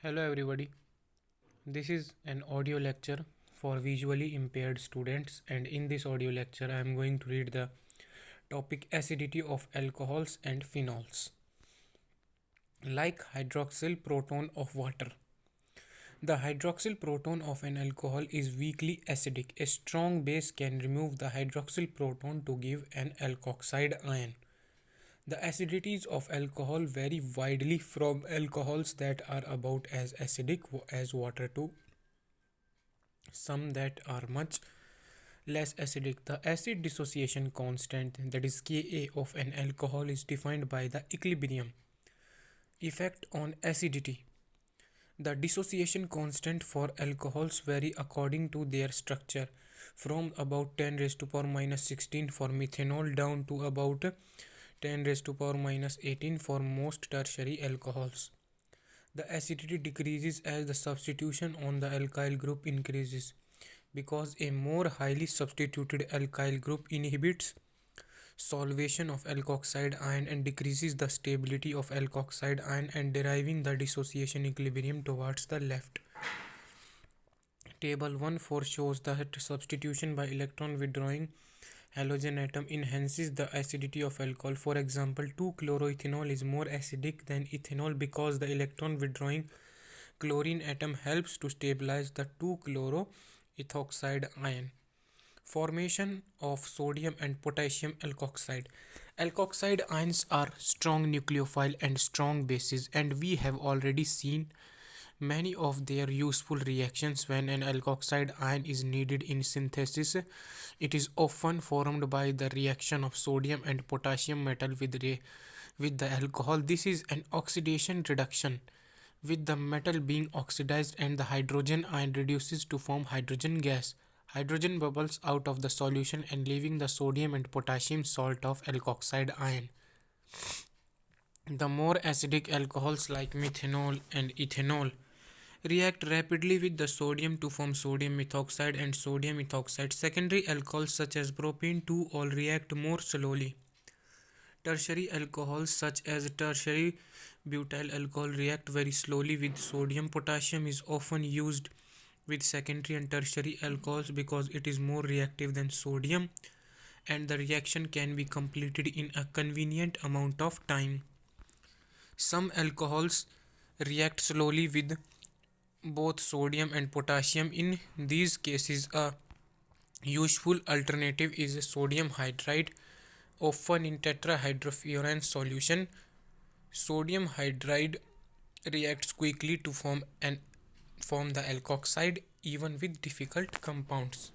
Hello everybody. This is an audio lecture for visually impaired students, and in this audio lecture I am going to read the topic acidity of alcohols and phenols. Like hydroxyl proton of water. The hydroxyl proton of an alcohol is weakly acidic. A strong base can remove the hydroxyl proton to give an alkoxide ion. The acidities of alcohol vary widely from alcohols that are about as acidic as water to some that are much less acidic. The acid dissociation constant, that is Ka, of an alcohol is defined by the equilibrium effect on acidity. The dissociation constant for alcohols vary according to their structure, from about 10 raised to power minus 16 for methanol down to about 10 raised to power minus 18 for most tertiary alcohols. The acidity decreases as the substitution on the alkyl group increases, because a more highly substituted alkyl group inhibits solvation of alkoxide ion and decreases the stability of alkoxide ion, and deriving the dissociation equilibrium towards the left. Table 1.4 shows that substitution by electron withdrawing halogen atom enhances the acidity of alcohol. For example, 2-chloroethanol is more acidic than ethanol because the electron withdrawing chlorine atom helps to stabilize the 2-chloroethoxide ion. Formation of sodium and potassium alkoxide. Alkoxide ions are strong nucleophile and strong bases, and we have already seen many of their useful reactions. When an alkoxide ion is needed in synthesis, it is often formed by the reaction of sodium and potassium metal with the alcohol. This is an oxidation reduction, with the metal being oxidized and the hydrogen ion reduces to form hydrogen gas. Hydrogen bubbles out of the solution and leaving the sodium and potassium salt of alkoxide ion. The more acidic alcohols like methanol and ethanol react rapidly with the sodium to form sodium methoxide and sodium ethoxide. Secondary alcohols such as propane 2-ol react more slowly. Tertiary alcohols such as tertiary butyl alcohol react very slowly with sodium. Potassium is often used with secondary and tertiary alcohols because it is more reactive than sodium, and the reaction can be completed in a convenient amount of time. Some alcohols react slowly with both sodium and potassium. In these cases, a useful alternative is sodium hydride, often in tetrahydrofuran solution. Sodium hydride reacts quickly to form the alkoxide even with difficult compounds.